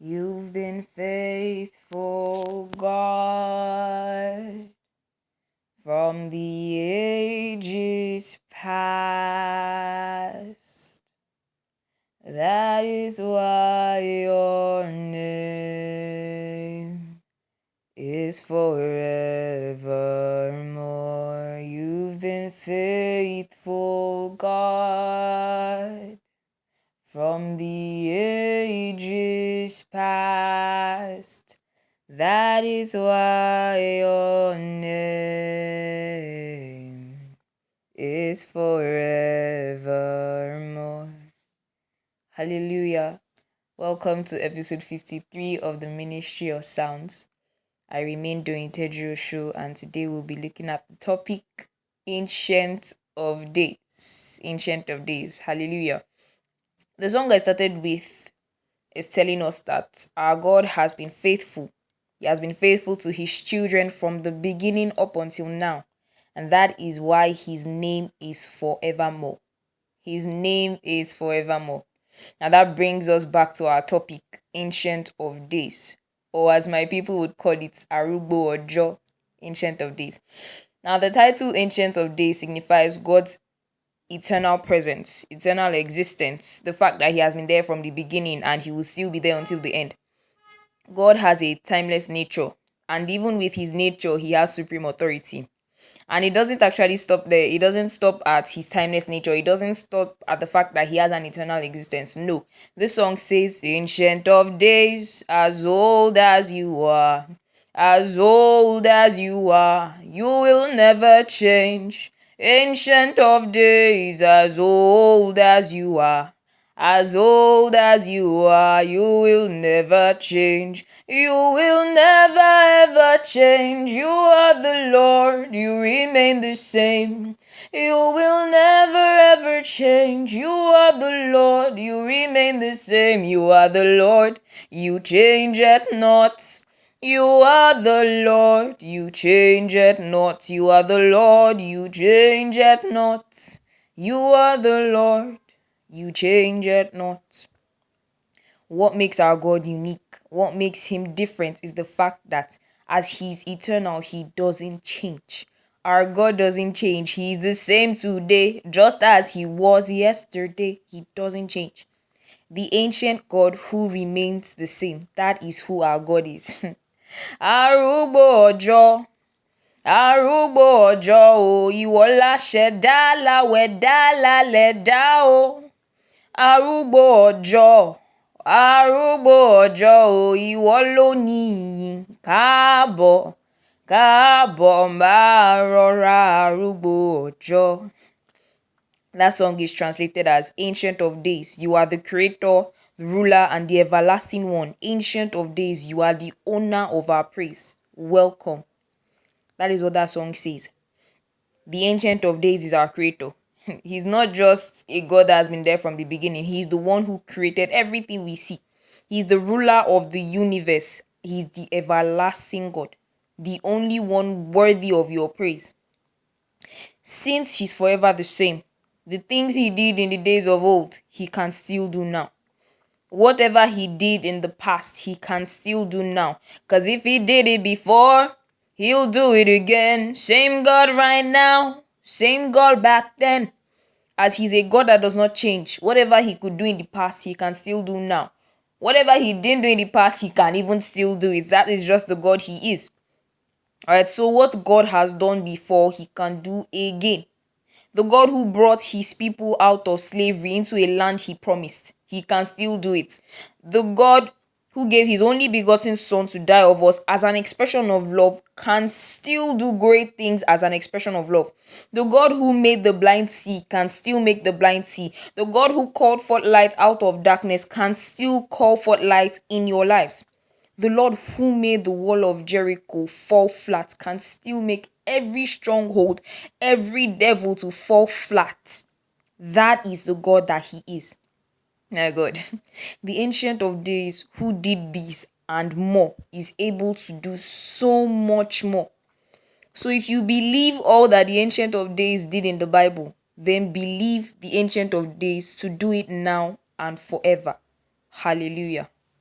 You've been faithful, God, from the ages past. That is why your name is forevermore. You've been faithful, God, from the ages past. That is why your name is forevermore. Hallelujah. Welcome to episode 53 of the Ministry of Sounds. I remain doing Tedro Show, and today we'll be looking at the topic Ancient of Days. Ancient of Days. Hallelujah. The song I started with is telling us that our God has been faithful. He has been faithful to his children from the beginning up until now. And that is why his name is forevermore. His name is forevermore. And that brings us back to our topic, Ancient of Days. Or as my people would call it, Arugbo Ojo, Ancient of Days. Now the title Ancient of Days signifies God's eternal presence, eternal existence, the fact that he has been there from the beginning and he will still be there until the end. God has a timeless nature, and even with his nature, he has supreme authority. And it doesn't actually stop there. It doesn't stop at his timeless nature. It doesn't stop at the fact that he has an eternal existence. No. This song says, Ancient of Days, as old as you are, as old as you are, you will never change. Ancient of Days, as old as you are, as old as you are, you will never change. You will never ever change. You are the Lord, you remain the same. You will never ever change. You are the Lord, you remain the same. You are the Lord, you changeth not. You are the Lord, you changeth not. You are the Lord, you changeth not. You are the Lord, you change it not. What makes our God unique, what makes him different is the fact that as he's eternal, he doesn't change. Our God doesn't change. He is the same today, just as he was yesterday. He doesn't change. The ancient God who remains the same. That is who our God is. Arúgbó ọjọ́, arúgbó ọjọ́ o, ìwọ láṣẹ̀dá láwẹ̀dá lálẹ́dá o. Arúgbó ọjọ́, arúgbó ọjọ́ o, ìwọ ló ní ìyìn. Káàbọ̀, káàbọ̀ máa rọra arúgbó ọjọ́. That song is translated as Ancient of Days. You are the creator, the ruler, and the everlasting one. Ancient of Days, you are the owner of our praise. Welcome. That is what that song says. The Ancient of Days is our creator. He's not just a God that has been there from the beginning. He's the one who created everything we see. He's the ruler of the universe. He's the everlasting God, the only one worthy of your praise. Since he's forever the same, the things he did in the days of old, he can still do now. Whatever he did in the past, he can still do now. Because if he did it before, he'll do it again. Same God right now, same God back then. As he's a God that does not change. Whatever he could do in the past, he can still do now. Whatever he didn't do in the past, he can even still do it. That is just the God he is. Alright, so what God has done before, he can do again. The God who brought his people out of slavery into a land he promised, he can still do it. The God who gave his only begotten son to die of us as an expression of love can still do great things as an expression of love. The God who made the blind see can still make the blind see. The God who called forth light out of darkness can still call forth light in your lives. The Lord who made the wall of Jericho fall flat can still make every stronghold, every devil to fall flat. That is the God that he is. My God, the Ancient of Days who did this and more is able to do so much more. So if you believe all that the Ancient of Days did in the Bible, then believe the Ancient of Days to do it now and forever. Hallelujah.